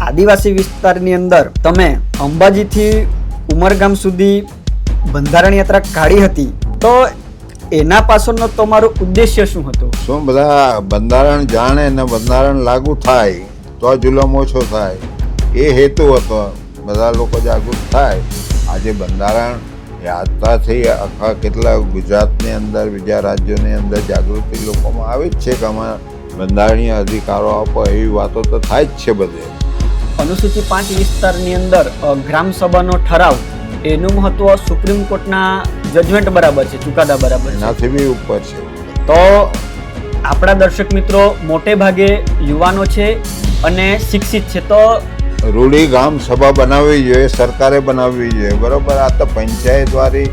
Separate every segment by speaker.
Speaker 1: આદિવાસી વિસ્તારની અંદર તમે અંબાજીથી ઉમરગામ સુધી બંધારણ યાત્રા કાઢી હતી, તો એના પાછળનો તમારો ઉદ્દેશ્ય શું હતો?
Speaker 2: શું બધા બંધારણ જાણે ને બંધારણ લાગુ થાય તો જુલમ ઓછો થાય, એ હેતુ હતો. બધા લોકો જાગૃત થાય. આજે બંધારણ યાત્રાથી આખા કેટલા ગુજરાતની અંદર, બીજા રાજ્યોની અંદર જાગૃતિ લોકોમાં આવી જ છે કે અમે બંધારણીય અધિકારો આપો, એવી વાતો તો થાય જ છે બધે.
Speaker 1: અનુસૂચિ 5 વિસ્તારની અંદર ગ્રામસભાનો ઠરાવ, એનું મહત્વ સુપ્રીમ કોર્ટના જજમેન્ટ બરાબર છે, ચુકાદા બરાબર છે,
Speaker 2: એનાથી બી ઉપર છે.
Speaker 1: તો આપણા દર્શક મિત્રો મોટે ભાગે યુવાનો છે અને શિક્ષિત છે, તો
Speaker 2: રૂડી ગામ સભા બનાવવી જોઈએ, સરકારે બનાવવી જોઈએ. બરોબર, આ તો પંચાયત વાળી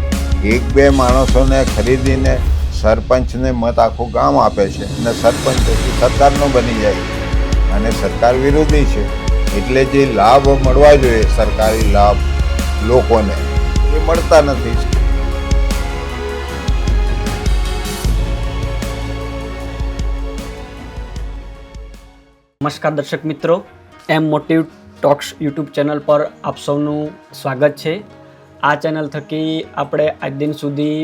Speaker 2: 1-2 માણસોને ખરીદીને સરપંચને મત આખું ગામ આપે છે અને સરપંચ સરકારનો બની જાય અને સરકાર વિરોધી છે. એટલે જે લાભ મળવા જોઈએ, સરકારી લાભ લોકોને, એ મળતા નથી.
Speaker 1: નમસ્કાર દર્શક મિત્રો, એમ મોટિવ ટોક્સ યુટ્યુબ ચેનલ પર આપ સૌનું સ્વાગત છે. આ ચેનલ થકી આપણે આજ દિન સુધી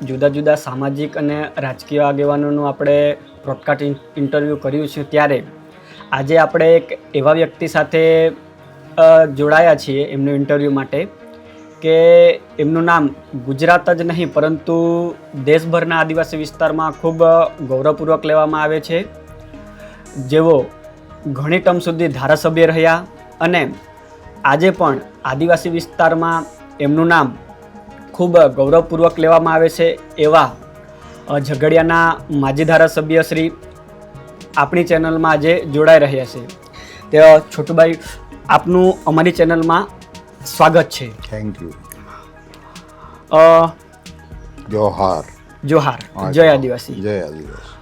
Speaker 1: જુદા જુદા સામાજિક અને રાજકીય આગેવાનોનું આપણે બ્રોડકાસ્ટ ઇન્ટરવ્યૂ કર્યું છે. ત્યારે આજે આપણે એક એવા વ્યક્તિ સાથે જોડાયા છીએ એમનું ઇન્ટરવ્યૂ માટે કે એમનું નામ ગુજરાત જ નહીં પરંતુ દેશભરના આદિવાસી વિસ્તારમાં ખૂબ ગૌરવપૂર્વક લેવામાં આવે છે. જેઓ ઘણી ટર્મ સુધી ધારાસભ્ય રહ્યા અને આજે પણ આદિવાસી વિસ્તારમાં એમનું નામ ખૂબ ગૌરવપૂર્વક લેવામાં આવે છે. એવા ઝઘડિયાના માજી ધારાસભ્ય શ્રી આપણી ચેનલમાં આજે જોડાઈ રહ્યા છે. તે છોટુભાઈ, આપનું અમારી ચેનલમાં સ્વાગત છે.
Speaker 2: Thank you. જોહાર.
Speaker 1: જોહાર. જય આદિવાસી.
Speaker 2: જય આદિવાસી.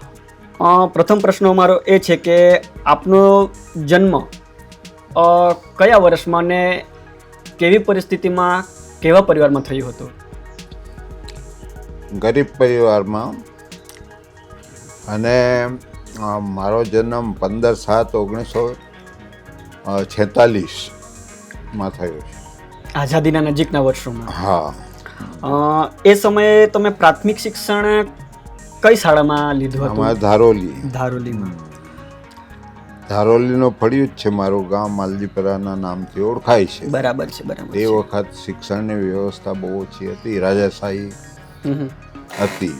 Speaker 1: પ્રથમ પ્રશ્ન અમારો એ છે કે આપનો જન્મ કયા વર્ષમાં ને કેવી પરિસ્થિતિમાં, કેવા પરિવારમાં થયો હતો?
Speaker 2: ગરીબ પરિવારમાં, અને મારો જન્મ 15/7/1946 થયો છે.
Speaker 1: આઝાદીના નજીકના વર્ષોમાં.
Speaker 2: હા.
Speaker 1: એ સમયે તમે પ્રાથમિક શિક્ષણ કઈ શાળામાં લીધું હતું?
Speaker 2: અમારે ધારોલી.
Speaker 1: ધારોલીમાં.
Speaker 2: ધારોલીનો ફળિયું જ છે મારું ગામ, માલજીપરાના નામથી ઓળખાય છે.
Speaker 1: બરાબર છે, બરાબર.
Speaker 2: એ વખત શિક્ષણની વ્યવસ્થા બહુ ઓછી હતી, રાજાશાહી હતી.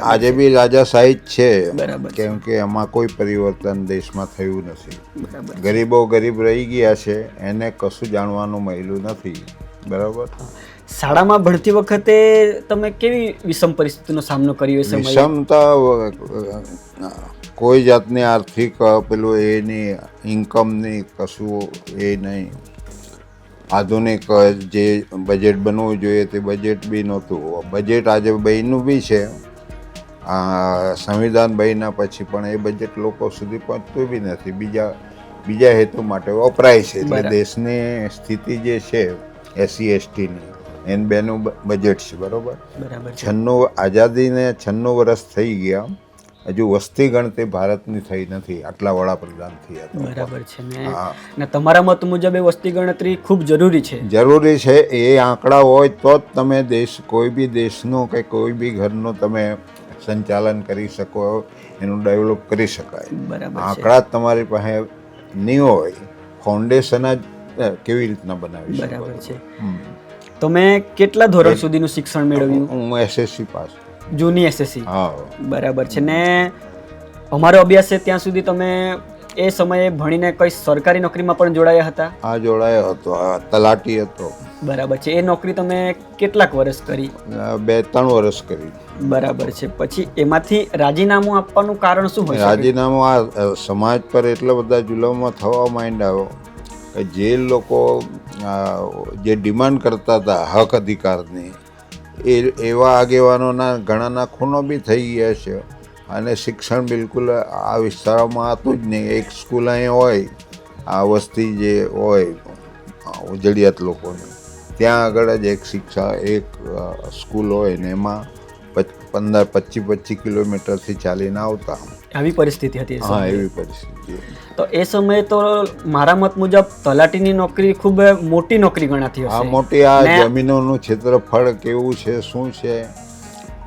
Speaker 2: આજે બી રાજાશાહી જ છે.
Speaker 1: બરાબર.
Speaker 2: કેમ કે એમાં કોઈ પરિવર્તન દેશમાં થયું નથી. ગરીબો ગરીબ રહી ગયા છે, એને કશું જાણવાનું મળ્યું નથી. બરાબર.
Speaker 1: શાળામાં ભણતી વખતે તમે કેવી વિષમ પરિસ્થિતિનો સામનો કર્યો છે?
Speaker 2: વિષમતા કોઈ જાતની આર્થિક પેલું એની ઇન્કમની કશું એ નહીં. આધુનિક જે બજેટ બનવું જોઈએ તે બજેટ બી નહોતું. બજેટ આજે બન્યું બી છે, સંવિધાન બન્યા પછી, પણ એ બજેટ લોકો સુધી પહોંચતું બી નથી. બીજા હેતુ માટે વપરાય છે. એટલે દેશની સ્થિતિ જે છે SC/STની, એન બેનું બજેટ છે. બરોબર. 96 આઝાદીને 96 વર્ષ થઈ ગયા, હજુ વસ્તી ગણતરી ભારતની થઈ નથી. આટલા વડાપ્રધાન થયા.
Speaker 1: બરાબર છે ને તમારા મત મુજબ એ વસ્તી ગણતરી ખૂબ જરૂરી છે?
Speaker 2: જરૂરી છે. એ આંકડા હોય તો જ તમે કોઈ બી દેશનું કે કોઈ બી ઘરનું તમે સંચાલન કરી શકો, એનું ડેવલપ કરી શકાય.
Speaker 1: બરાબર.
Speaker 2: આંકડા તમારી પાસે નહીં હોય, ફાઉન્ડેશન જ કેવી રીતના બનાવી શકો?
Speaker 1: બરાબર છે. તમે કેટલા ધોરણ સુધીનું શિક્ષણ મેળવ્યું?
Speaker 2: હું SSC પાસ.
Speaker 1: જૂની SSC.
Speaker 2: હા.
Speaker 1: બરાબર છે ને અમારો અભ્યાસ છે ત્યાં સુધી તમે એ સમયે ભણીને કઈ સરકારી નોકરીમાં પણ જોડાયા હતા?
Speaker 2: હા, જોડાયો હતો. તલાટી હતો.
Speaker 1: બરાબર છે. એ નોકરી તમે કેટલાક વર્ષ કરી?
Speaker 2: 2-3 વર્ષ કરી.
Speaker 1: બરાબર છે. પછી એમાંથી રાજીનામું આપવાનું કારણ શું હોય?
Speaker 2: રાજીનામું આ સમાજ પર એટલા બધા જુલમો થવા માંડ્યા કે જે લોકો જે ડિમાન્ડ કરતા હતા હક અધિકારની, એવા આગેવાનોના ઘણાના ખૂનો બી થઈ ગયા છે. અને શિક્ષણ બિલકુલ આ વિસ્તારોમાં હતું જ નહીં. એક સ્કૂલ અહીં હોય, આ વસ્તી જે હોય ઉજળિયાત લોકોની, ત્યાં આગળ જ એક સ્કૂલ હોય ને એમાં 15-25 કિલોમીટરથી ચાલીને આવતા.
Speaker 1: આવી પરિસ્થિતિ હતી એ
Speaker 2: હા,
Speaker 1: સમયે.
Speaker 2: એવી પરિસ્થિતિ.
Speaker 1: તો એ સમયે તો મારા મત મુજબ તલાટીની નોકરી ખૂબ મોટી નોકરી ગણાતી
Speaker 2: આ
Speaker 1: હશે.
Speaker 2: મોટી આ
Speaker 1: ને-
Speaker 2: જમીનોનું ક્ષેત્રફળ કેવું છે, શું છે,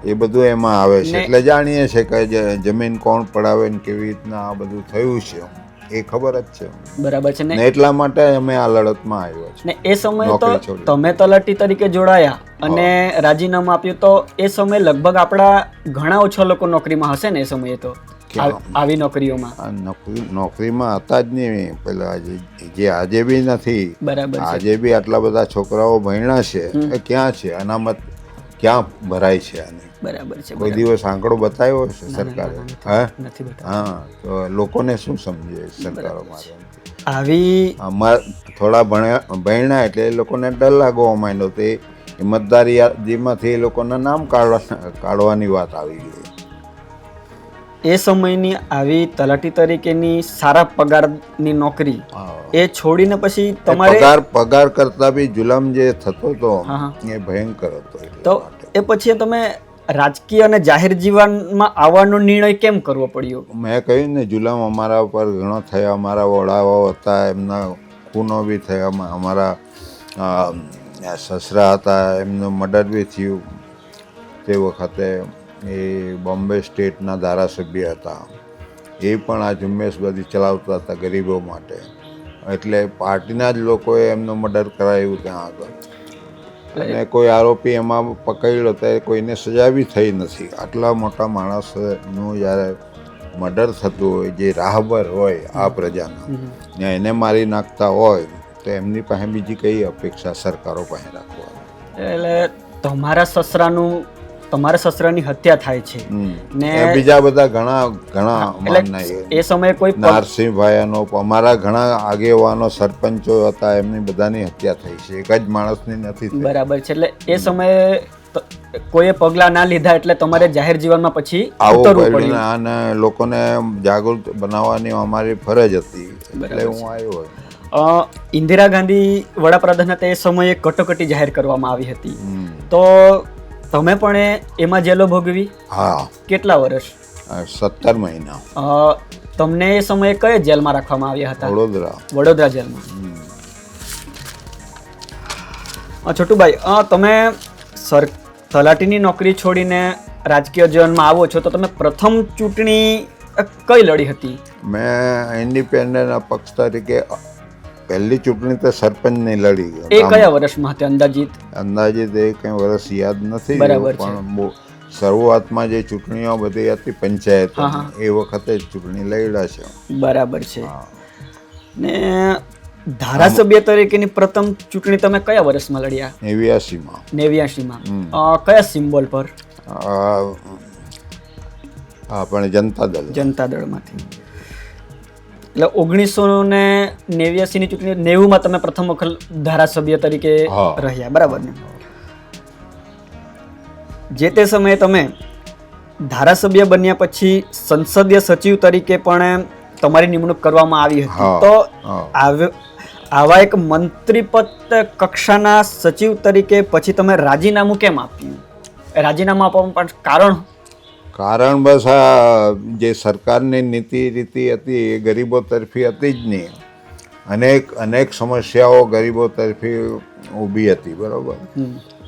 Speaker 2: એ બધું એમાં આવે છે.
Speaker 1: ને-
Speaker 2: એટલે જાણીએ છે કે જમીન કોણ પડાવે ને કેવી રીતના આ બધું થયું છે એ ખબર જ છે.
Speaker 1: બરાબર છે
Speaker 2: ને
Speaker 1: ને.
Speaker 2: એટલા માટે અમે આ લડતમાં આવ્યા છે.
Speaker 1: ને એ સમયે તો
Speaker 2: નોકરી છોડી.
Speaker 1: તમે તલાટી તરીકે જોડાયા અને રાજીનામું આપ્યું, તો એ સમયે લગભગ આપણા ઘણા ઓછા લોકો નોકરીમાં હશે ને એ સમયે તો
Speaker 2: ક્યાં?
Speaker 1: આવી નોકરીઓમાં.
Speaker 2: આ નોકરીમાં હતા જ નહીં પેલા, જે આજે બી નથી.
Speaker 1: બરાબર છે.
Speaker 2: આજે બી આટલા બધા છોકરાઓ ભણ્યા છે એ ક્યાં છે? અનામત ક્યાં ભરાય છે આની?
Speaker 1: બરાબર છે.
Speaker 2: કોઈ દિવસ આંકડો બતાવ્યો છે સરકારે? હા,
Speaker 1: નથી બતાવ્યું.
Speaker 2: હા. તો લોકોને શું સમજે સરકારો મારે?
Speaker 1: આવી
Speaker 2: થોડા ભણ્યા એટલે એ લોકોને ડર લાગવા માંડ્યો. તે હિંમતદારી યાદીમાંથી એ લોકોના નામ કાઢવાની વાત આવી ગઈ.
Speaker 1: એ સમયની આવી તલાટી તરીકેની સારા પગારની નોકરી એ છોડીને પછી તમારે
Speaker 2: પગાર કરતા બી જુલમ જે થતો હતો
Speaker 1: હા, હા.
Speaker 2: એ ભયંકર હતો.
Speaker 1: તો એ પછી તમે રાજકીય અને જાહેર જીવનમાં આવવાનો નિર્ણય કેમ કરવો પડ્યો?
Speaker 2: મેં કહ્યું ને, જુલમ અમારા ઉપર ઘણો થયા. અમારા વડાઓ હતા, એમના ખૂનો બી થયા. અમારા સસરા હતા, એમનું મર્ડર બી થયું. તે વખતે એ બોમ્બે સ્ટેટના ધારાસભ્ય હતા. એ પણ આ ઝુંબેશ બધી ચલાવતા હતા ગરીબો માટે. એટલે પાર્ટીના જ લોકોએ એમનું મર્ડર કરાવ્યું ત્યાં આગળ. અને કોઈ આરોપી એમાં પકડ્યો તો કોઈને સજા બી થઈ નથી. આટલા મોટા માણસનું જ્યારે મર્ડર થતું હોય, જે રાહબર હોય આ પ્રજાના, ને એને મારી નાખતા હોય, તો એમની પાસે બીજી કઈ અપેક્ષા સરકારો પાસે રાખવાની?
Speaker 1: એટલે તમારા સસરાની હત્યા થાય છે ને
Speaker 2: બીજા બધા ઘણા માનના
Speaker 1: એ સમયે કોઈ
Speaker 2: નરસિંહભાઈનો, અમારા ઘણા આગેવાનો સરપંચો હતા, એમની બધાની હત્યા થઈ છે. એક જ માણસની નથી થઈ.
Speaker 1: બરાબર છે. એટલે એ સમયે કોઈએ પગલાં ના લીધા એટલે તમારે જાહેર જીવનમાં પછી ઉતરવું પડ્યું.
Speaker 2: અને લોકોને જાગૃત બનાવવાની અમારી ફરજ હતી, એટલે હું આવ્યો.
Speaker 1: ઇન્દિરા ગાંધી વડાપ્રધાન હતા એ સમયે કટોકટી જાહેર કરવામાં આવી હતી. તો તમે પણ એમાં જેલો ભોગવી?
Speaker 2: હા.
Speaker 1: કેટલા વર્ષ?
Speaker 2: 17 મહિના.
Speaker 1: તમને એ સમયે કઈ જેલમાં રાખવામાં આવ્યા હતા? વડોદરા જેલમાં. છોટુભાઈ, તમે તલાટીની નોકરી છોડીને રાજકીય જીવનમાં આવો છો, તો તમે પ્રથમ ચૂંટણી કઈ લડી હતી?
Speaker 2: મેં ઇન્ડિપેન્ડન્ટ પક્ષ તરીકે પહેલી ચૂંટણી તો સરપંચની લડી.
Speaker 1: એ કયા વર્ષમાં હતી અંદાજિત?
Speaker 2: એ કઈ વર્ષ યાદ નથી.
Speaker 1: બરાબર છે.
Speaker 2: પણ શરૂઆતમાં જે ચૂંટણીઓ બધી હતી પંચાયત, એ વખતે જ ચૂંટણી લડ્યા છે.
Speaker 1: બરાબર છે. ને ધારાસભ્ય તરીકેની પ્રથમ ચૂંટણી તમે કયા વર્ષમાં લડ્યા? 89માં. કયા સિમ્બોલ પર?
Speaker 2: આપણે જનતા દળમાંથી.
Speaker 1: એટલે 1989ની ચૂંટણી 90માં તમે પ્રથમ વખત ધારાસભ્ય તરીકે રહ્યા, બરાબર ને? જે તે સમયે તમે ધારાસભ્ય બન્યા પછી સંસદીય સચિવ તરીકે પણ તમારી નિમણૂક કરવામાં આવી હતી. તો આવા એક મંત્રીપદ કક્ષાના સચિવ તરીકે પછી તમે રાજીનામું કેમ આપ્યું? રાજીનામું આપવાનું પણ
Speaker 2: કારણ બસ આ જે સરકારની નીતિ રીતિ હતી એ ગરીબો તરફી હતી જ નહીં. અનેક સમસ્યાઓ ગરીબો તરફી ઊભી હતી. બરાબર.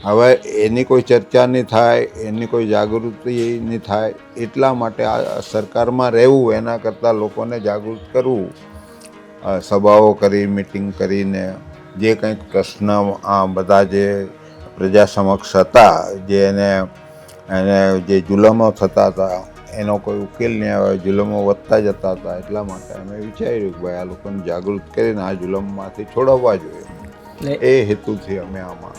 Speaker 2: હવે એની કોઈ ચર્ચા નહીં થાય, એની કોઈ જાગૃતિ નહીં થાય, એટલા માટે આ સરકારમાં રહેવું, એના કરતાં લોકોને જાગૃત કરવું. સભાઓ કરી, મિટિંગ કરીને જે કંઈક પ્રશ્ન આ બધા જે પ્રજા સમક્ષ હતા, જે એને જે જુલમો થતા હતા એનો કોઈ ઉકેલ નહીં આવે, જુલમો વધતા જતા હતા. એટલા માટે અમે વિચાર્યું કે ભાઈ આ લોકોને જાગૃત કરીને આ જુલમમાંથી છોડાવવા જોઈએ. એ હેતુથી અમે આમાં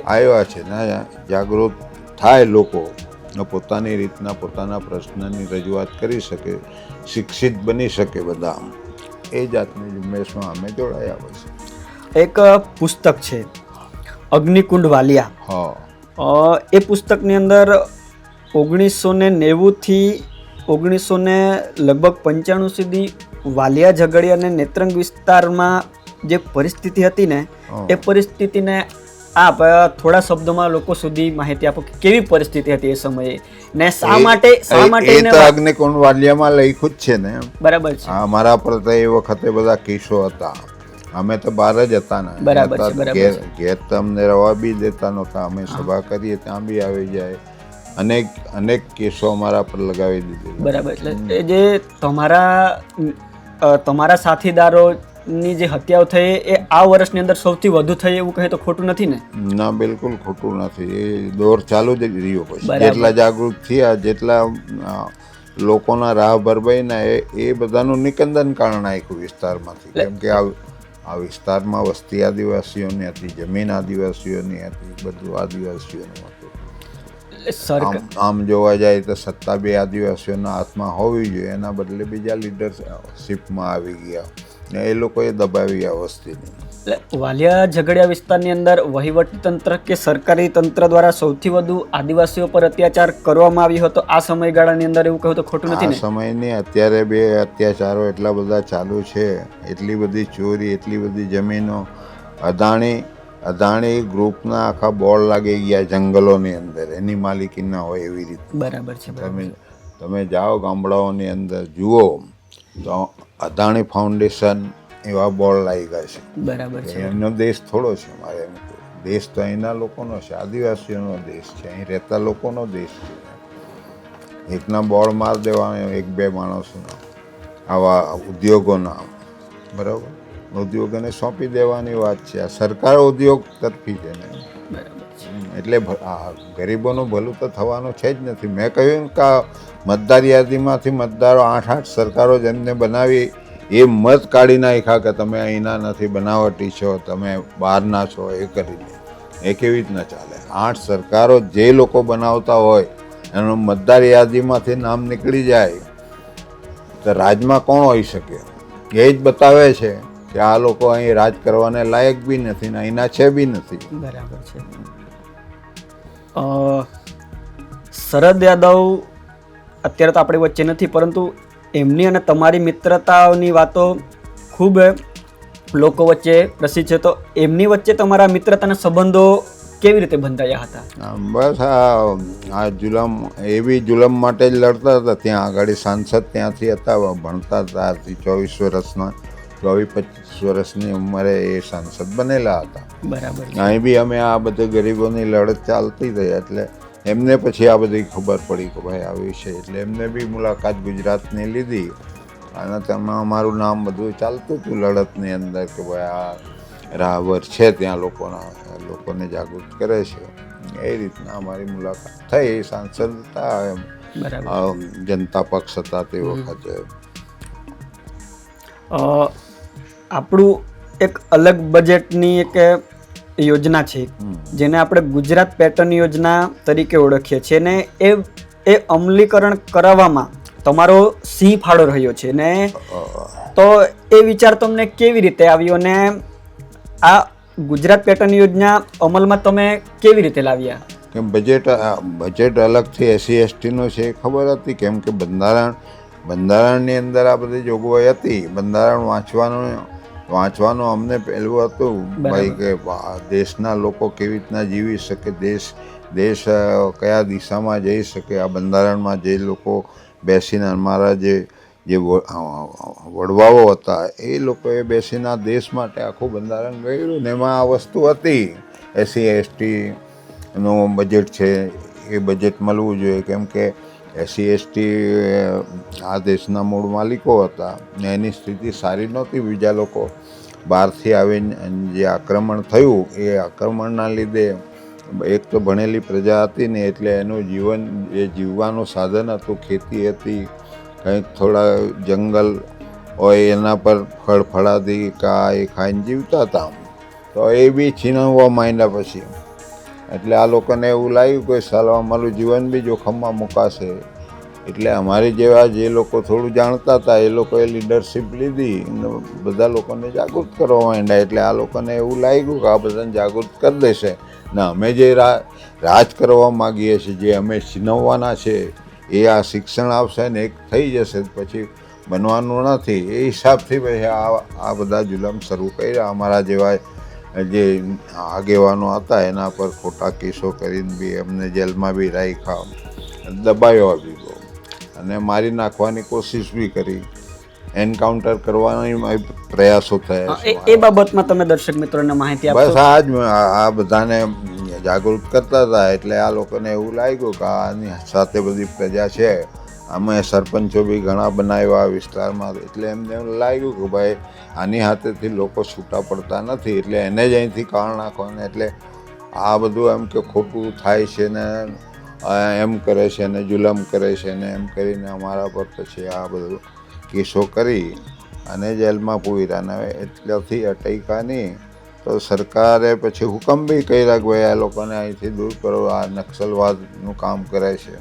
Speaker 2: આવ્યા છે ને. જાગૃત થાય લોકો, પોતાની રીતના પોતાના પ્રશ્નની રજૂઆત કરી શકે, શિક્ષિત બની શકે બધા, એ જાતની ઝુંબેશમાં અમે જોડાયા હોય છે.
Speaker 1: એક પુસ્તક છે અગ્નિકુંડ વાલિયા. એ પુસ્તકની અંદર 1990થી 1995 સુધી વાલિયા ઝઘડિયા અને નેત્રંગ વિસ્તારમાં જે પરિસ્થિતિ હતી ને, એ પરિસ્થિતિને આપ થોડા શબ્દોમાં લોકો સુધી માહિતી આપો કે કેવી પરિસ્થિતિ હતી એ સમયે ને શા માટે
Speaker 2: એ તો અગ્નિકુંડ વાલિયામાં લખ્યું જ છે ને.
Speaker 1: બરાબર છે.
Speaker 2: અમારા પર તો એ વખતે બધા કેસો હતા, અમે તો બહાર જ હતા ને.
Speaker 1: બરાબર છે, બરાબર છે.
Speaker 2: ઘેર તમને રવા બી દેતા નહોતા, અમે સભા કરીએ ત્યાં બી આવી જાય. અનેક કેસો અમારા પર લગાવી દીધેલા.
Speaker 1: બરાબર. એટલે એ જે તમારા સાથીદારોની જે હત્યાઓ થઈ એ આ વર્ષની અંદર સૌથી વધુ થઈ એવું કહે તો ખોટું નથી ને?
Speaker 2: ના, બિલકુલ ખોટું નથી. એ દોર ચાલુ જ રહ્યો. પછી જેટલા જાગૃત થયા, જેટલા લોકોના રાહ ભરભાઈના એ બધાનું નિકંદન કારણ આખું વિસ્તારમાંથી. કેમ કે આ વિસ્તારમાં વસ્તી આદિવાસીઓની હતી, જમીન આદિવાસીઓની હતી, બધું આદિવાસીઓનું હતું. આમ જોવા જાય તો સત્તા બે આદિવાસીઓના હાથમાં હોવી જોઈએ, એના બદલે બીજા લીડરશીપમાં આવી ગયા ને એ લોકોએ દબાવી આ વસ્તીને.
Speaker 1: એટલે વાલિયા ઝઘડિયા વિસ્તારની અંદર વહીવટી તંત્ર કે સરકારી તંત્ર દ્વારા સૌથી વધુ આદિવાસીઓ પર અત્યાચાર કરવામાં આવ્યો હતો આ સમયગાળાની અંદર એવું કહું તો ખોટું નથી ને?
Speaker 2: આ સમયની અત્યારે બે અત્યાચારો એટલા બધા ચાલુ છે, એટલી બધી ચોરી, એટલી બધી જમીનો. અદાણી ગ્રુપના આખા બોર્ડ લાગી ગયા જંગલોની અંદર, એની માલિકી ના હોય એવી રીતે.
Speaker 1: બરાબર છે.
Speaker 2: તમે જાઓ ગામડાઓની અંદર જુઓ તો અદાણી ફાઉન્ડેશન એવા બોર્ડ લાગ્યા છે.
Speaker 1: બરાબર છે.
Speaker 2: એમનો દેશ થોડો છે. મારે એમ દેશ તો અહીંના લોકોનો છે, આદિવાસીઓનો દેશ છે, અહીં રહેતા લોકોનો દેશ છે. એકના બોર્ડ માર દેવાનો, એક બે માણસોના, આવા ઉદ્યોગોના. બરાબર, ઉદ્યોગોને સોંપી દેવાની વાત છે. આ સરકાર ઉદ્યોગ તરફી છે ને. એટલે ગરીબોનું ભલું તો થવાનું છે જ નથી. મેં કહ્યું કે મતદાર યાદીમાંથી મતદારો 8 સરકારો જેમને બનાવી એ મત કાઢી નાખ્યા કે તમે અહીંના નથી, બનાવટી છો, તમે બહારના છો, એ કરીને. એ કેવી રીતના ચાલે? 8 સરકારો જે લોકો બનાવતા હોય એનું મતદાર યાદીમાંથી નામ નીકળી જાય તો રાજમાં કોણ હોઈ શકે? એ જ બતાવે છે કે આ લોકો અહીં રાજ કરવાને લાયક બી નથી ને અહીંના છે બી નથી.
Speaker 1: બરાબર છે. શરદ યાદવ અત્યારે તો આપણી વચ્ચે નથી, પરંતુ એમની અને તમારી મિત્રતાઓની વાતો ખૂબ લોકો વચ્ચે પ્રસિદ્ધ છે. તો એમની વચ્ચે તમારા મિત્રતાના સંબંધો કેવી રીતે બંધાયા હતા?
Speaker 2: બસ આ જુલમ, એવી જુલમ માટે જ લડતા હતા. ત્યાં આગળ સાંસદ ત્યાંથી હતા, ભણતા હતા. 24 વર્ષના 24-25 વર્ષની ઉંમરે એ સાંસદ બનેલા હતા.
Speaker 1: બરાબર.
Speaker 2: અહીં બી અમે આ બધી ગરીબોની લડત ચાલતી થઈ, એટલે એમને પછી આ બધી ખબર પડી કે ભાઈ આવી છે, એટલે એમને બી મુલાકાત ગુજરાતની લીધી અને તેમાં અમારું નામ બધું ચાલતું હતું લડતની અંદર કે ભાઈ આ રાહબર છે ત્યાં લોકોને જાગૃત કરે છે. એ રીતના અમારી મુલાકાત થઈ. સાંસદ હતા, જનતા પક્ષ હતા તે વખતે.
Speaker 1: આપણું એક અલગ બજેટની એક યોજના છે જેને આપણે ગુજરાત પેટર્ન યોજના તરીકે ઓળખીએ છીએ ને એ અમલીકરણ કરાવવામાં તમારો સિંહ ફાળો રહ્યો છે ને. તો એ વિચાર તમને કેવી રીતે આવ્યો ને આ ગુજરાત પેટર્ન યોજના અમલમાં તમે કેવી રીતે લાવ્યા?
Speaker 2: કેમ બજેટ અલગથી SC ST નો છે ખબર હતી? કેમ કે બંધારણની અંદર આ બધી જોગવાઈ હતી. બંધારણ વાંચવાનું અમને પહેલું હતું ભાઈ કે દેશના લોકો કેવી રીતના જીવી શકે, દેશ કયા દિશામાં જઈ શકે. આ બંધારણમાં જે લોકો બેસીને અમારા જે વડવાઓ હતા એ લોકોએ બેસીને આ દેશ માટે આખું બંધારણ ગયું ને એમાં આ વસ્તુ હતી. SC ST નું બજેટ છે એ બજેટ મળવું જોઈએ. કેમ કે SC ST આ દેશના મૂળ માલિકો હતા ને એની સ્થિતિ સારી નહોતી. બીજા લોકો બહારથી આવીને જે આક્રમણ થયું એ આક્રમણના લીધે એક તો ભણેલી પ્રજા હતી ને એટલે એનું જીવન, જે જીવવાનું સાધન હતું, ખેતી હતી, કંઈક થોડા જંગલ હોય એના પર ફળફળાદી એ ખાઈને જીવતા હતા. તો એ બી છીનવવા માંડ્યા પછી. એટલે આ લોકોને એવું લાગ્યું કે સાલ અમારું જીવન બી જોખમમાં મુકાશે. એટલે અમારી જેવા જે લોકો થોડું જાણતા હતા એ લોકોએ લીડરશીપ લીધી, બધા લોકોને જાગૃત કરવા માંડ્યા. એટલે આ લોકોને એવું લાગ્યું કે આ બધાને જાગૃત કરી દેશે ને અમે જે રાજ કરવા માગીએ છીએ, જે અમે છીનવવાના છે એ આ શિક્ષણ આપશે ને એક થઈ જશે, પછી બનવાનું નથી. એ હિસાબથી પછી આ બધા જુલમ શરૂ કર્યા. અમારા જેવા જે આગેવાનો હતા એના પર ખોટા કેસો કરીને બી એમને જેલમાં બી રાખ્યા, દબાયો બી બહુ, અને મારી નાખવાની કોશિશ બી કરી, એન્કાઉન્ટર કરવાના પ્રયાસો થયા છે.
Speaker 1: એ બાબતમાં તમે દર્શક મિત્રોને માહિતી આપો.
Speaker 2: બસ આ જ આ બધાને જાગૃત કરતા હતા, એટલે આ લોકોને એવું લાગ્યું કે આની સાથે બધી પ્રજા છે, અમે સરપંચો બી ઘણા બનાવ્યા આ વિસ્તારમાં, એટલે એમને એવું લાગ્યું કે ભાઈ આની હાથેથી લોકો છૂટા પડતા નથી, એટલે એને જ અહીંથી કાઢ નાખવાને, એટલે આ બધું એમ કે ખોટું થાય છે ને એમ કરે છે ને જુલમ કરે છે ને એમ કરીને અમારા પર પછી આ બધું કેસો કરી અને જેલમાં પૂર્યા. ને એટલેથી અટક્યા નહીં તો સરકારે પછી હુકમ બી કર્યા કે ભાઈ આ લોકોને અહીંથી દૂર કરો, આ નક્સલવાદનું કામ કરે છે.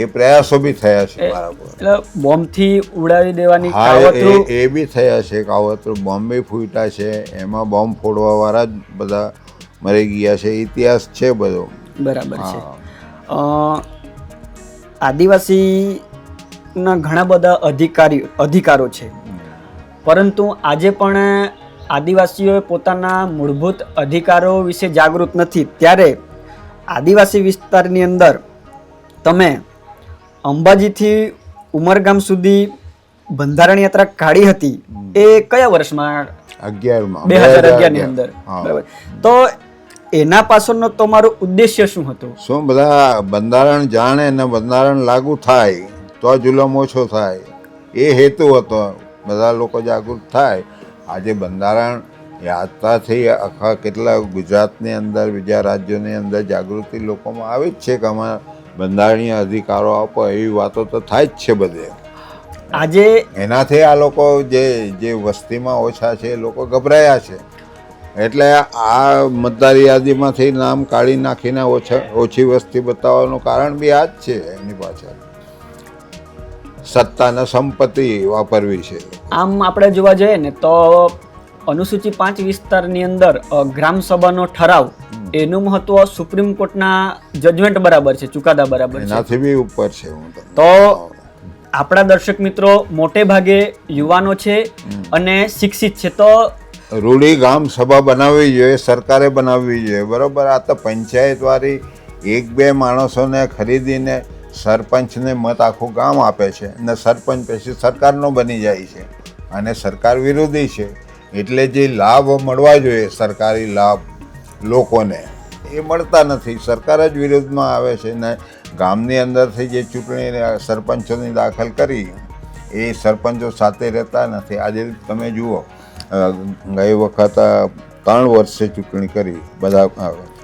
Speaker 2: એ પ્રયાસો બી થયા છે મારા પર.
Speaker 1: એટલે બોમ્બથી ઉડાવી દેવાની
Speaker 2: હા,
Speaker 1: કાવતરું
Speaker 2: એ બી થયા છે કાવતરું. બોમ્બ બી ફૂટ્યા છે, એમાં બોમ્બ ફોડવાવાળા જ બધા મરી ગયા છે, ઇતિહાસ છે બધો.
Speaker 1: બરાબર છે. આદિવાસીના ઘણા બધા અધિકારો છે, પરંતુ આજે પણ આદિવાસીઓ પોતાના મૂળભૂત અધિકારો વિશે જાગૃત નથી. ત્યારે આદિવાસી વિસ્તારની અંદર તમે અંબાજીથી ઉમરગામ સુધી બંધારણ યાત્રા કાઢી હતી, એ કયા વર્ષમાં? 2011 ની અંદર. બરાબર. તો એના પાછળનો તમારો ઉદ્દેશ્ય શું હતો?
Speaker 2: શું બધા બંધારણ જાણે ને બંધારણ લાગુ થાય તો જુલમ ઓછો થાય, એ હેતુ હતો. બધા લોકો જાગૃત થાય. આજે બંધારણ યાત્રાથી આખા કેટલા ગુજરાતની અંદર બીજા રાજ્યોની અંદર જાગૃતિ લોકોમાં આવી જ છે કે અમારા બંધારણીય અધિકારો આપો, એવી વાતો તો થાય જ છે બધે.
Speaker 1: આજે
Speaker 2: એનાથી આ લોકો જે વસ્તીમાં ઓછા છે એ લોકો ગભરાયા છે, એટલે આ મતદાર યાદીમાંથી નામ કાઢી નાખીને ઓછી વસ્તી બતાવવાનું કારણ બી આ જ છે. એની પાછળ સત્તાને સંપત્તિ વાપરવી છે.
Speaker 1: આમ આપણે જોવા જઈએ ને તો અનુસૂચિ 5 વિસ્તારની અંદર ગ્રામસભાનો ઠરાવ, એનું મહત્વ સુપ્રીમ કોર્ટના જજમેન્ટ બરાબર છે, ચુકાદા બરાબર છે,
Speaker 2: એનાથી બી ઉપર છે.
Speaker 1: તો આપણા દર્શક મિત્રો મોટે ભાગે યુવાનો છે અને શિક્ષિત છે, તો
Speaker 2: રૂડી ગામ સભા બનાવવી જોઈએ, સરકારે બનાવવી જોઈએ. બરોબર. આ તો પંચાયત વાળી 1-2 માણસોને ખરીદીને સરપંચને મત આખું ગામ આપે છે અને સરપંચ પછી સરકારનો બની જાય છે, અને સરકાર વિરોધી છે. એટલે જે લાભ મળવા જોઈએ સરકારી લાભ લોકોને, એ મળતા નથી. સરકાર જ વિરોધમાં આવે છે ને ગામની અંદરથી જે ચૂંટણી સરપંચોની દાખલ કરી, એ સરપંચો સાથે રહેતા નથી. આજે તમે જુઓ, ગઈ વખત 3 વર્ષે ચૂંટણી કરી બધા,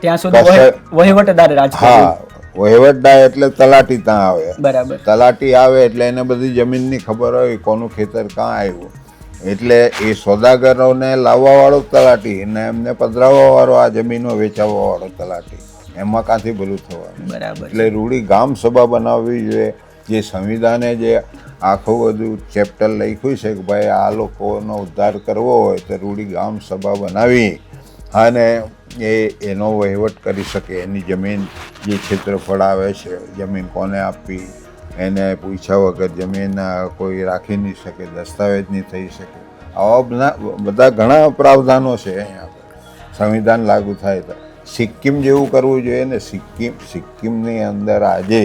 Speaker 1: ત્યાં સુધી વહીવટદાર રાજ કર્યું.
Speaker 2: હા, વહીવટદાર એટલે તલાટી ત્યાં આવે.
Speaker 1: બરાબર.
Speaker 2: તલાટી આવે એટલે એને બધી જમીનની ખબર હોય, કોનું ખેતર ક્યાં આવ્યું, એટલે એ સોદાગરોને લાવવાવાળો તલાટી ને એમને પધરાવવાવાળો, આ જમીનો વેચાવવાવાળો તલાટી, એમાં ક્યાંથી ભલું થવાનું?
Speaker 1: બરાબર.
Speaker 2: એટલે રૂડી ગામ સભા બનાવવી જોઈએ. જે સંવિધાને જે આખું બધું ચેપ્ટર લખ્યું છે કે ભાઈ આ લોકોનો ઉદ્ધાર કરવો હોય તો રૂડી ગામ સભા બનાવી અને એનો વહીવટ કરી શકે. એની જમીન જે ક્ષેત્રફળ આવે છે, જમીન કોને આપવી, એને પૂછ્યા વગર જમીન કોઈ રાખી નહીં શકે, દસ્તાવેજ નહીં થઈ શકે. આવા બધા ઘણા પ્રાવધાનો છે અહીંયા સંવિધાન લાગુ થાય તો. સિક્કિમ જેવું કરવું જોઈએ ને. સિક્કિમની અંદર આજે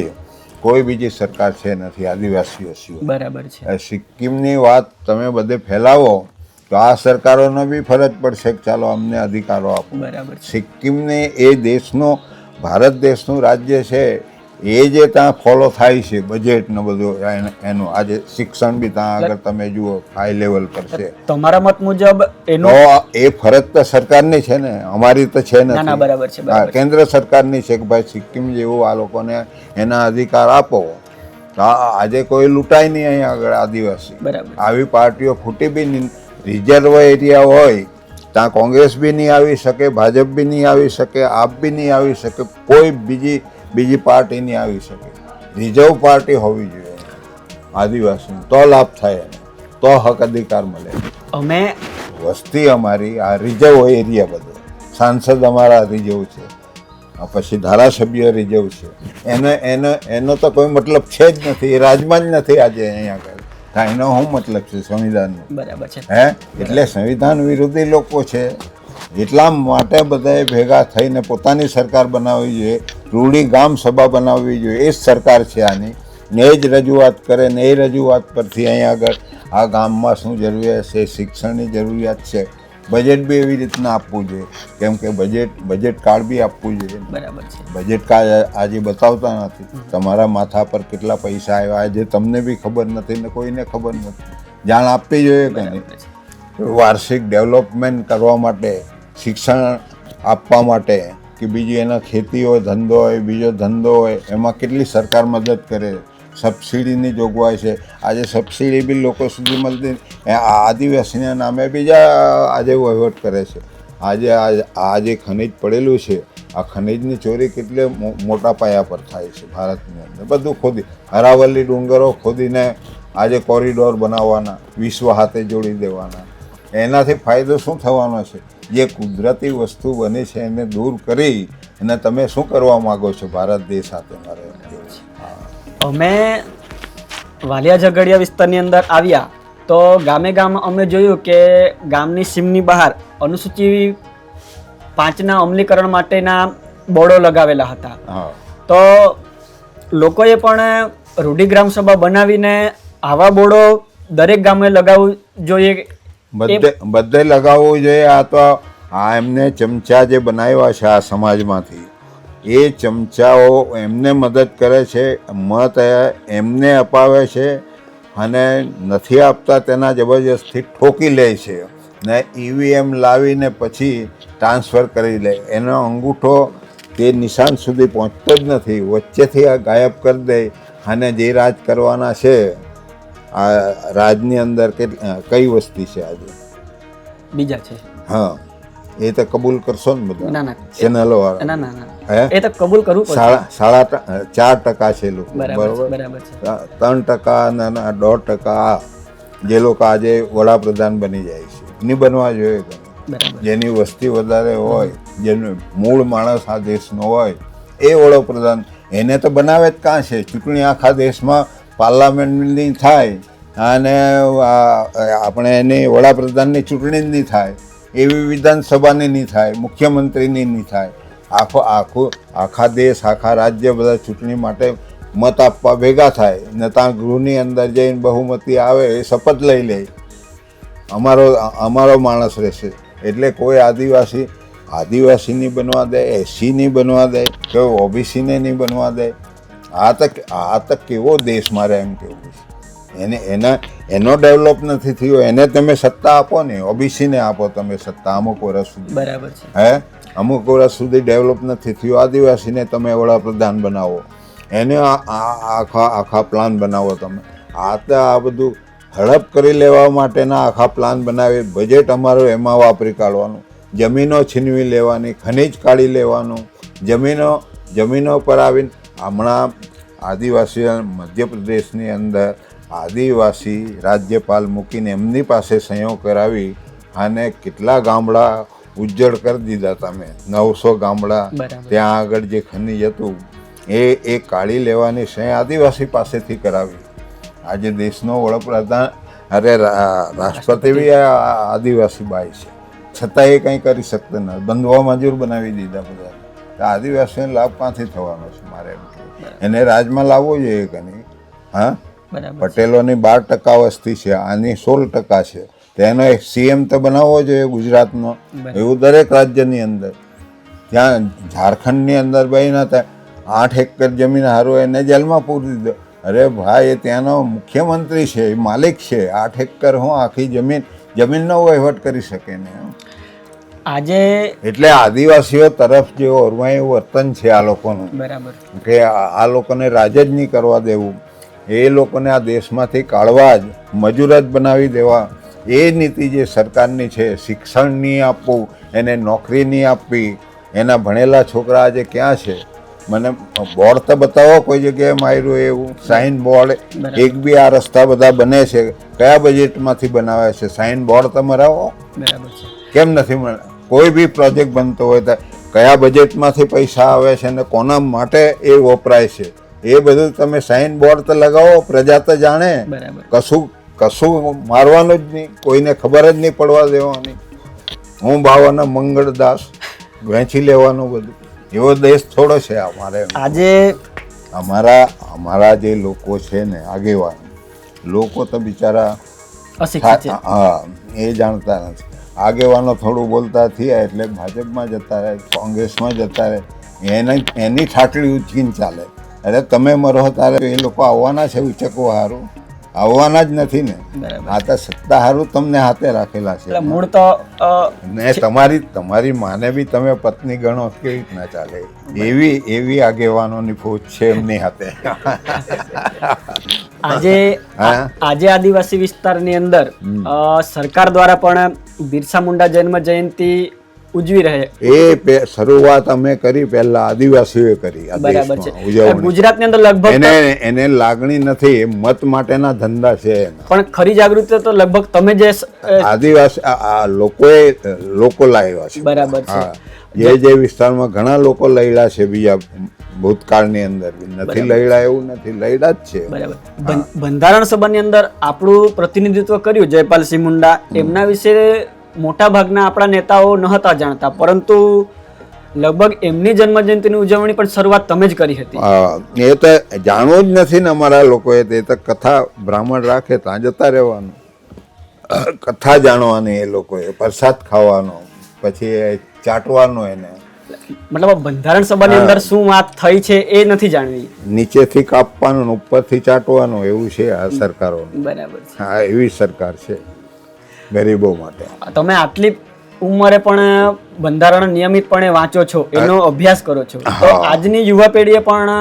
Speaker 2: કોઈ બીજી સરકાર છે નથી આદિવાસીઓ સિવાય.
Speaker 1: બરાબર છે.
Speaker 2: સિક્કિમની વાત તમે બધે ફેલાવો તો આ સરકારોનો બી ફરજ પડશે કે ચાલો અમને અધિકારો આપો.
Speaker 1: બરાબર.
Speaker 2: સિક્કિમને એ દેશનો, ભારત દેશનું રાજ્ય છે, એ જે ત્યાં ફોલો થાય છે બજેટ ને બધું એનું, આજે શિક્ષણ બી ત્યાં આગળ તમે જુઓ હાઈ લેવલ પર છે.
Speaker 1: તમારા મત મુજબ એનો
Speaker 2: એ ફરજ તો સરકારની છે ને, અમારી તો છે
Speaker 1: ના.
Speaker 2: ને.
Speaker 1: બરાબર છે.
Speaker 2: કેન્દ્ર સરકારની છે કે ભાઈ સિક્કિમ જેવું આ લોકોને એના અધિકાર આપો. આજે કોઈ લૂંટાય નહીં અહીંયા આગળ આદિવાસી.
Speaker 1: બરાબર.
Speaker 2: આવી પાર્ટીઓ ખૂટી બી નહીં. રિઝર્વ એરિયા હોય ત્યાં કોંગ્રેસ બી નહીં આવી શકે, ભાજપ બી નહીં આવી શકે, આપ બી નહીં આવી શકે, કોઈ બીજી પાર્ટી નહીં આવી શકે. રિઝર્વ પાર્ટી હોવી જોઈએ આદિવાસી, તો લાભ થાય એને, તો હક અધિકાર મળે.
Speaker 1: અમે
Speaker 2: વસ્તી અમારી આ રિઝર્વ એરિયા બધો, સાંસદ અમારા રિઝર્વ છે, પછી ધારાસભ્ય રિઝર્વ છે, એનો તો કોઈ મતલબ છે જ નથી. એ રાજમાં જ નથી આજે અહીંયા આગળ. એનો શું મતલબ છે સંવિધાનનો?
Speaker 1: બરાબર છે.
Speaker 2: એટલે સંવિધાન વિરોધી લોકો છે એટલા માટે બધાએ ભેગા થઈને પોતાની સરકાર બનાવવી જોઈએ, રૂડી ગામ સભા બનાવવી જોઈએ. એ જ સરકાર છે આની, ને એ જ રજૂઆત કરે ને એ રજૂઆત પરથી અહીંયા આગળ આ ગામમાં શું જરૂરિયાત છે, શિક્ષણની જરૂરિયાત છે, બજેટ બી એવી રીતના આપવું જોઈએ. કેમ કે બજેટ કાર્ડ બી આપવું જોઈએ.
Speaker 1: બરાબર છે.
Speaker 2: બજેટ કાર્ડ આજે બતાવતા નથી. તમારા માથા પર કેટલા પૈસા આવ્યા આજે તમને બી ખબર નથી ને કોઈને ખબર નથી. જાણ આપવી જોઈએ કે નહીં? વાર્ષિક ડેવલપમેન્ટ કરવા માટે, શિક્ષણ આપવા માટે કે બીજી એના ખેતી હોય, ધંધો હોય, બીજો ધંધો હોય, એમાં કેટલી સરકાર મદદ કરે. સબસિડીની જોગવાઈ છે. આજે સબસિડી બી લોકો સુધી મળતી, આદિવાસીના નામે બીજા આજે વહીવટ કરે છે. આજે ખનીજ પડેલું છે, આ ખનીજની ચોરી કેટલે મોટા પાયા પર થાય છે ભારતની અંદર. બધું ખોદી, અરાવલી ડુંગરો ખોદીને આજે કોરિડોર બનાવવાના, વિશ્વ હાથે જોડી દેવાના. એનાથી ફાયદો શું થવાનો છે? જે કુદરતી વસ્તુ બની છે એને દૂર કરી અને તમે શું કરવા માગો છો ભારત દેશ સાથે? મારે એમ કહેવું છે.
Speaker 1: અમે વાલિયા ઝઘડિયા વિસ્તારની અંદર આવ્યા તો ગામે ગામ અમે જોયું કે ગામની સીમની બહાર અનુસૂચિ 5ના અમલીકરણ માટેના બોર્ડો લગાવેલા હતા. તો લોકોએ પણ રૂઢી ગ્રામ સભા બનાવીને આવા બોર્ડો દરેક ગામે લગાવવું જોઈએ.
Speaker 2: બધે લગાવવું જોઈએ. આ તો એમને ચમચા જે બનાવ્યા છે આ સમાજમાંથી, એ ચમચાઓ એમને મદદ કરે છે, મત એમને અપાવે છે અને નથી આપતા તેના જબરજસ્તી ઠોકી લે છે ને EVM લાવીને પછી ટ્રાન્સફર કરી લે. એનો અંગૂઠો તે નિશાન સુધી પહોંચતો જ નથી, વચ્ચેથી આ ગાયબ કરી દે અને જે રાજ કરવાના છે આ રાજની અંદર કઈ વસ્તી છે આજે
Speaker 1: બીજા છે.
Speaker 2: હા, એ તો કબૂલ કરશો ને બધા?
Speaker 1: ના
Speaker 2: ચેનલો વાળા?
Speaker 1: ના ના ના, એ તો કબૂલ કરવું પડશે.
Speaker 2: 4% છે લોકો, બરોબર? 3% અને 1.5% જે લોકો આજે વડાપ્રધાન બની જાય છે, નહીં બનવા જોઈએ. જેની વસ્તી વધારે હોય, જેનું મૂળ માણસ આ દેશનો હોય, એ વડાપ્રધાન એને તો બનાવે જ કાં છે? ચૂંટણી આખા દેશમાં પાર્લામેન્ટની થાય અને આપણે એની વડાપ્રધાનની ચૂંટણી જ નહીં થાય, એવી વિધાનસભાની નહીં થાય, મુખ્યમંત્રીની નહીં થાય. આખા દેશ, આખા રાજ્ય બધા ચૂંટણી માટે મત આપવા ભેગા થાય ને ત્યાં ગૃહની અંદર જઈને બહુમતી આવે એ શપથ લઈ લે અમારો માણસ રહેશે. એટલે કોઈ આદિવાસી નહીં બનવા દે, SC નહીં બનવા દે, કે OBC ને નહીં બનવા દે. આ તો કેવો દેશ મારે એમ કેવું છે. એનો ડેવલપ નથી થયો, એને તમે સત્તા આપો ને, OBC ને આપો તમે સત્તા અમુક વર્ષ સુધી,
Speaker 1: બરાબર છે.
Speaker 2: અમુક વર્ષ સુધી ડેવલપ નથી થયું. આદિવાસીને તમે વડાપ્રધાન બનાવો, એને આખા પ્લાન બનાવો તમે. આ બધું હડપ કરી લેવા માટેના આખા પ્લાન બનાવી, બજેટ અમારું એમાં વાપરી કાઢવાનું, જમીનો છીનવી લેવાની, ખનીજ કાઢી લેવાનું, જમીનો પર આવીને હમણાં આદિવાસી મધ્યપ્રદેશની અંદર આદિવાસી રાજ્યપાલ મૂકીને એમની પાસે સહીઓ કરાવી અને કેટલા ગામડા ઉજ્જડ કરી દીધા તમે. 900 ગામડા ત્યાં આગળ જે ખનીજ હતું એ કાઢી લેવાની સહી આદિવાસી પાસેથી કરાવી. આજે દેશનો વડાપ્રધાન રાષ્ટ્રપતિ બી આદિવાસી બાઈ છે, છતાં એ કંઈ કરી શકતા નથી. બંધવા મજૂર બનાવી દીધા બધા. આદિવાસીઓને લાભ ક્યાંથી થવાનો છે? મારે એમ એને રાજમાં લાવવો જોઈએ કે નહીં? હા, પટેલોની 12% વસ્તી છે, આની 16% છે. તેનો એક CM તો બનાવવો જોઈએ ગુજરાતનો. એવું દરેક રાજ્યની અંદર. ત્યાં ઝારખંડની અંદર ભાઈ ના થાય 8 એકર જમીન હારું એને જેલમાં પૂરી દીધો. અરે ભાઈ, એ ત્યાંનો મુખ્યમંત્રી છે, એ માલિક છે. 8 એકર હું આખી જમીનનો વહીવટ કરી શકે ને
Speaker 1: આજે. એટલે
Speaker 2: આદિવાસીઓ તરફ જે ઓરમાયું વર્તન છે આ લોકોનું,
Speaker 1: બરાબર,
Speaker 2: કે આ લોકોને રાજ જ નહીં કરવા દેવું, એ લોકોને આ દેશમાંથી કાઢવા જ, મજૂર જ બનાવી દેવા, એ નીતિ જે સરકારની છે. શિક્ષણ નહીં આપવું, એને નોકરી નહીં આપવી, એના ભણેલા છોકરા આજે ક્યાં છે? મને બોર્ડ તો બતાવો કોઈ જગ્યાએ માર્યું એવું સાઇન બોર્ડ. એક બી આ રસ્તા બધા બને છે, કયા બજેટમાંથી બનાવે છે? સાઇન બોર્ડ તો મરાવો.
Speaker 1: બરાબર છે.
Speaker 2: કેમ નથી? કોઈ બી પ્રોજેક્ટ બનતો હોય તો કયા બજેટમાંથી પૈસા આવે છે અને કોના માટે એ વપરાય છે, એ બધું તમે સાઇન બોર્ડ તો લગાવો, પ્રજા તો જાણે. કશું મારવાનું જ નહીં, કોઈને ખબર જ નહીં પડવા દેવાની. હું બાવાના મંગળદાસ વહેંચી લેવાનું બધું, એવો દેશ થોડો છે અમારે.
Speaker 1: આજે
Speaker 2: અમારા જે લોકો છે ને આગેવાન લોકો તો બિચારા
Speaker 1: અશિક્ષિત છે.
Speaker 2: હા, એ જાણતા નથી. આગેવાનો થોડું બોલતા થયા એટલે ભાજપમાં જતા રહે, કોંગ્રેસમાં જતા રહે, એની ઠાટલી ઉચકીને ચાલે. અરે તમે મરો તારે એ લોકો આવવાના છે ઉચકવા હારું? આવવાના જ નથી ને. આ તો સત્તા હારું તમને હાથે રાખેલા છે.
Speaker 1: મૂળ તો
Speaker 2: ને તમારી માને બી તમે પત્ની ગણો, કેવી રીતના ચાલે? એવી આગેવાનોની ફોજ છે એમની હાથે.
Speaker 1: આજે આદિવાસી વિસ્તારની અંદર સરકાર દ્વારા પણ બિરસા મુંડા જન્મ જયંતિ ઉજવી રહે.
Speaker 2: એ શરૂઆત અમે કરી, પહેલા આદિવાસીઓએ કરી.
Speaker 1: બરાબર છે. ગુજરાતની અંદર લગભગ
Speaker 2: એને લાગણી નથી, મત માટેના ધંધા છે.
Speaker 1: પણ ખરી જાગૃતિ તો લગભગ તમે જે
Speaker 2: આદિવાસી લોકો લાવ્યા છે.
Speaker 1: બરાબર છે.
Speaker 2: જે વિસ્તારમાં ઘણા લોકો લડ્યા છે બીજા ભૂતકાળની અંદર, નથી લડ્યા એવું નથી, લડ્યા જ છે.
Speaker 1: બરાબર. બંધારણ સભાની અંદર આપણું પ્રતિનિધિત્વ કર્યું જયપાલસિંહ મુંડા, એમના વિશે મોટા ભાગના આપણા નેતાઓ નહોતા જાણતા, પરંતુ લગભગ એમની જન્મજયંતિની ઉજવણી પણ શરૂઆત તમે જ કરી હતી.
Speaker 2: એ તો જાણવું જ નથી ને અમારા લોકોએ. તે તો કથા બ્રાહ્મણ રાખે ત્યાં જતા રહેવાનું, કથા જાણવાની એ લોકોએ, પ્રસાદ ખાવાનો, પછી ચાટવાનો. એને
Speaker 1: મતલબ બંધારણ સભાની અંદર શું વાત થઈ છે એ નથી જાણવી,
Speaker 2: નીચેથી કાપવાનું, ઉપરથી ચાટવાનું, એવું છે આ સરકારો.
Speaker 1: બરાબર.
Speaker 2: હા, એવી સરકાર છે ગરીબો માટે.
Speaker 1: તમે આટલી ઉંમરે પણ બંધારણ નિયમિતપણે વાંચો છો, એનો અભ્યાસ કરો છો, તો આજની યુવા પેઢીએ પણ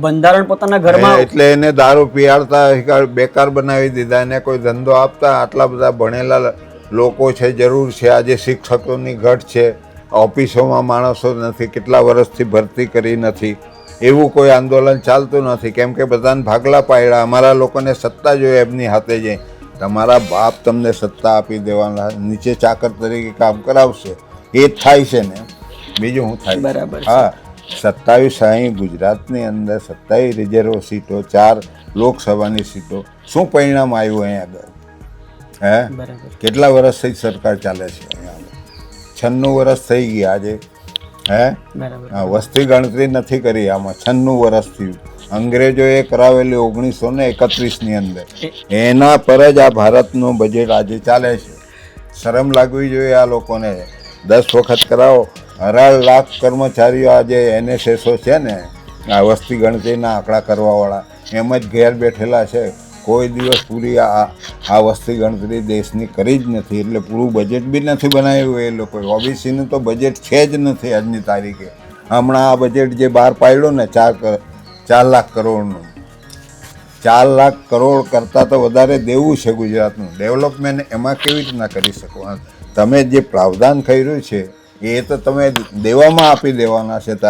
Speaker 1: બંધારણ પોતાના ઘરમાં,
Speaker 2: એટલે એને દારૂ પીવાડતા બેકાર બનાવી દીધા, એને કોઈ ધંધો આપતા. આટલા બધા ભણેલા લોકો છે, જરૂર છે. આજે શિક્ષકોની ઘટ છે, ઓફિસોમાં માણસો નથી, કેટલા વર્ષથી ભરતી કરી નથી, એવું કોઈ આંદોલન ચાલતું નથી. કેમ કે બધાને ભાગલા પાડ્યા. અમારા લોકોને સત્તા જોઈએ એમની હાથે જઈ. તમારા બાપ તમને સત્તા આપી દેવાના, નીચે ચાકર તરીકે કામ કરાવશે, એ જ થાય છે ને, બીજું શું થાય?
Speaker 1: બરાબર.
Speaker 2: હા, 27 અહીં ગુજરાતની અંદર 27 રિઝર્વ સીટો, 4 લોકસભાની સીટો. શું પરિણામ આવ્યું અહીંયા આગળ? હે, કેટલા વર્ષથી સરકાર ચાલે છે અહીંયા? 96 વર્ષ થઈ ગયા આજે. હે, વસ્તી ગણતરી નથી કરી આમાં. 96 વર્ષથી અંગ્રેજોએ કરાવેલી 1931ની અંદર, એના પર જ આ ભારતનું બજેટ આજે ચાલે છે. શરમ લાગવી જોઈએ આ લોકોને. 10 વખત કરાવો. 18 લાખ કર્મચારીઓ આજે NSSO છે ને, આ વસ્તી ગણતરીના આંકડા કરવાવાળા, એમ જ ઘેર બેઠેલા છે. કોઈ દિવસ પૂરી આ વસ્તી ગણતરી દેશની કરી જ નથી. એટલે પૂરું બજેટ બી નથી બનાવ્યું એ લોકોએ. OBCનું તો બજેટ છે જ નથી આજની તારીખે. હમણાં આ બજેટ જે બહાર પાડ્યું ને 4 લાખ કરોડનું, 4 લાખ કરોડ કરતાં તો વધારે દેવું છે ગુજરાતનું. ડેવલપમેન્ટ એમાં કેવી રીતના કરી શકો? તમે જે પ્રાવધાન કર્યું છે એ તો તમે દેવામાં આપી દેવાના છે. તો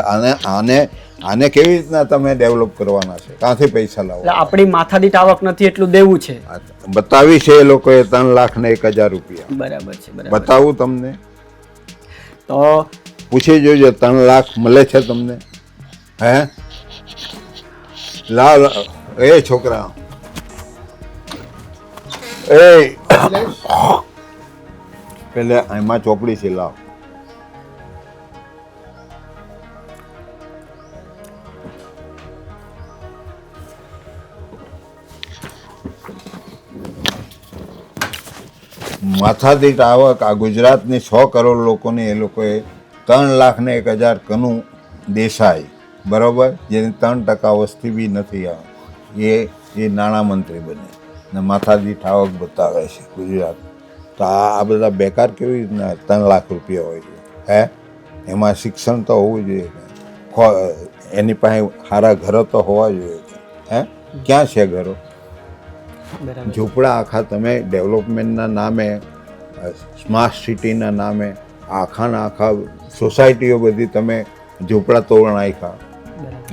Speaker 2: આને કેવી રીતના તમે ડેવલપ કરવાના છે? ક્યાંથી પૈસા લાવો?
Speaker 1: આપણી માથાદીઠ આવક નથી એટલું દેવું છે.
Speaker 2: બતાવી છે એ લોકોએ 3 લાખ ને 1,000 રૂપિયા.
Speaker 1: બરાબર છે.
Speaker 2: બતાવું તમને,
Speaker 1: તો
Speaker 2: પૂછી જોજો 3 લાખ મળે છે તમને? હે, લાવ એ છોકરા, એ પેલે એમાં ચોપડી છે, લાવ. માથાદીઠ આવક આ ગુજરાતની 100 કરોડ લોકોની એ લોકોએ 3 લાખ ને 1,000 કનું દેસાઈ, બરોબર, જેની 3% વસ્તી બી નથી આવે, એ નાણામંત્રી બને ને માથાદીઠ આવક બતાવે છે ગુજરાત. તો આ બધા બેકાર કેવી રીતના 3 લાખ રૂપિયા હોય છે? હે, એમાં શિક્ષણ તો હોવું જોઈએ, એની પાસે સારા ઘરો તો હોવા જોઈએ. હે, ક્યાં છે ઘરો? ઝૂંપડા આખા તમે ડેવલપમેન્ટના નામે, સ્માર્ટ સિટીના નામે આખા સોસાયટીઓ બધી તમે ઝૂંપડા તોડ નાખ્યા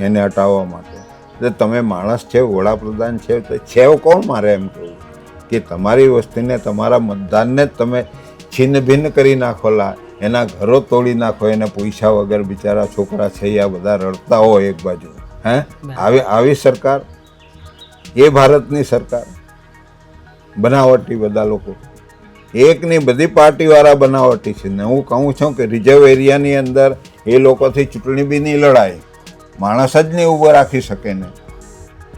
Speaker 2: એને હટાવવા માટે. એટલે તમે માણસ છે, વડાપ્રધાન છે, તો છે કોણ? મારે એમ કહ્યું કે તમારી વસ્તીને, તમારા મતદાનને જ તમે છિન્ન ભિન્ન કરી નાખોલા, એના ઘરો તોડી નાખો, એને પૈસા વગર બિચારા છોકરા છે આ બધા રડતા હોય એક બાજુ. હે, આવી સરકાર, એ ભારતની સરકાર? બનાવટી બધા લોકો. એકની બધી પાર્ટીવાળા બનાવટી છે ને હું કહું છું કે રિઝર્વ એરિયાની અંદર એ લોકોથી ચૂંટણી બી નહીં લડાય, માણસ જ નહીં ઊભો રાખી શકે ને.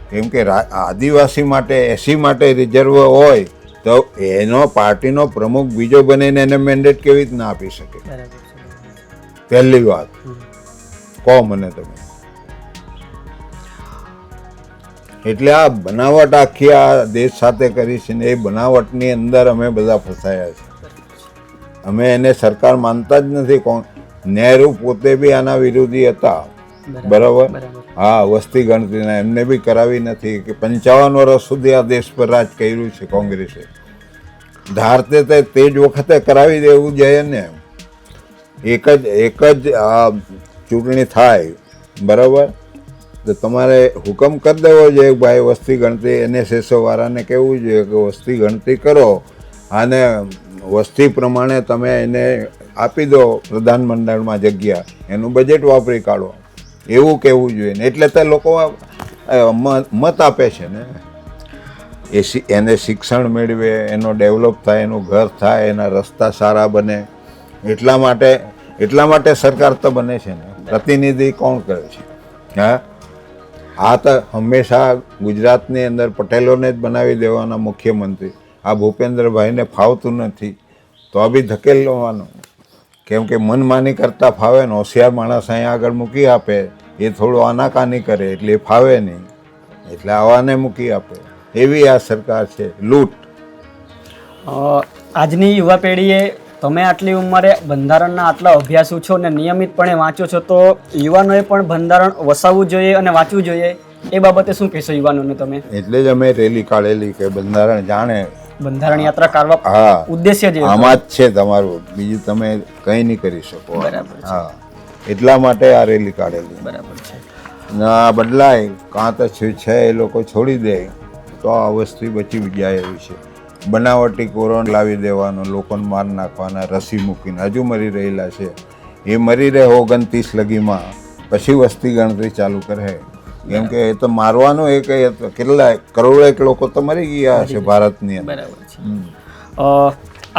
Speaker 2: કેમ કે આદિવાસી માટે એસી માટે રિઝર્વ હોય તો એનો પાર્ટીનો પ્રમુખ બીજો બનીને એને મેન્ડેટ કેવી રીતના આપી શકે? પહેલી વાત કહો મને તમે. એટલે આ બનાવટ આખી આ દેશ સાથે કરી છે ને એ બનાવટની અંદર અમે બધા ફસાયા છે. અમે એને સરકાર માનતા જ નથી. કોણ? નહેરુ પોતે બી આના વિરોધી હતા, બરાબર? હા, વસ્તી ગણતરીના એમને બી કરાવી નથી કે 55 વર્ષ સુધી આ દેશ પર રાજ કર્યું છે કોંગ્રેસે. ધારતે તે જ વખતે કરાવી દેવું જોઈએ ને. એક જ ચૂંટણી થાય, બરાબર, તો તમારે હુકમ કરી દેવો જોઈએ કે ભાઈ વસ્તી ગણતરી NSSO વાળાને કહેવું જોઈએ કે વસ્તી ગણતરી કરો અને વસ્તી પ્રમાણે તમે એને આપી દો પ્રધાનમંડળમાં જગ્યા, એનું બજેટ વાપરી કાઢો, એવું કહેવું જોઈએ ને. એટલે તો લોકો મત આપે છે ને. એને શિક્ષણ મેળવે, એનો ડેવલપ થાય, એનું ઘર થાય, એના રસ્તા સારા બને, એટલા માટે સરકાર તો બને છે ને. પ્રતિનિધિ કોણ કરે છે? હા, આ તો હંમેશા ગુજરાતની અંદર પટેલોને જ બનાવી દેવાના મુખ્યમંત્રી. આ ભૂપેન્દ્રભાઈને ફાવતું નથી તો બી ધકેલ લેવાનું. કેમ કે મનમાની કરતાં ફાવે ને. હોશિયાર માણસ અહીંયા આગળ મૂકી આપે, એ થોડું આનાકાની કરે એટલે એ ફાવે નહીં, એટલે આવાને મૂકી આપે. એવી આ સરકાર છે, લૂંટ.
Speaker 1: આજની યુવા પેઢીએ, તમે આટલી ઉંમરે બંધારણના આટલા અભ્યાસુ છો ને નિયમિતપણે વાંચો છો, તો યુવાનોએ પણ બંધારણ વસાવવું જોઈએ અને વાંચવું જોઈએ. એ બાબતે શું કહેશો યુવાનોને તમે?
Speaker 2: એટલે જ અમે રેલી કાઢેલી કે બંધારણ જાણે.
Speaker 1: બંધારણ યાત્રા કાઢવા
Speaker 2: હા,
Speaker 1: ઉદ્દેશ્ય જ
Speaker 2: આમાં જ છે તમારું, બીજું તમે કંઈ નહીં કરી શકો.
Speaker 1: બરાબર.
Speaker 2: હા, એટલા માટે આ રેલી કાઢેલી.
Speaker 1: બરાબર છે.
Speaker 2: ના બદલાય કાં તો છે એ લોકો છોડી દે તો આ વસ્તુ બચી જાય એવી છે. બનાવટી કોરોના લાવી દેવાનો, લોકોને માર નાખવાના, રસી મૂકીને હજુ મરી રહેલા છે. એ મરી રહે 29 લગીમાં, પછી વસ્તી ગણતરી ચાલુ કરે. કેમ કે એ તો મારવાનું એ કઈ કેટલા કરોડેક લોકો તો મરી ગયા હશે ભારતની અંદર.
Speaker 1: બરાબર છે.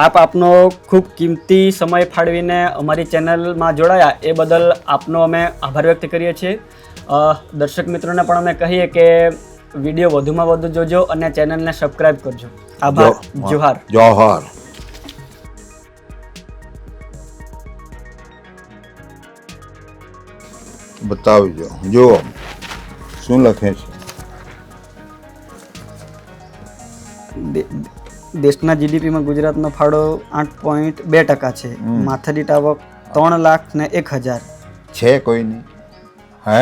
Speaker 1: આપ આપનો ખૂબ કિંમતી સમય ફાળવીને અમારી ચેનલમાં જોડાયા એ બદલ આપનો અમે આભાર વ્યક્ત કરીએ છીએ. દર્શક મિત્રોને પણ અમે કહીએ કે વિડીયો વધુમાં વધુ જોજો અને ચેનલને સબસ્ક્રાઇબ કરજો. આભાર. જોહાર.
Speaker 2: જોહાર. બતાવજો, જુઓ શું લખે છે.
Speaker 1: દેશના GDPમાં ગુજરાતનો ફાળો 8.2% છે. માથાદીઠ આવક 3,01,000
Speaker 2: છે કોઈ નહીં. હે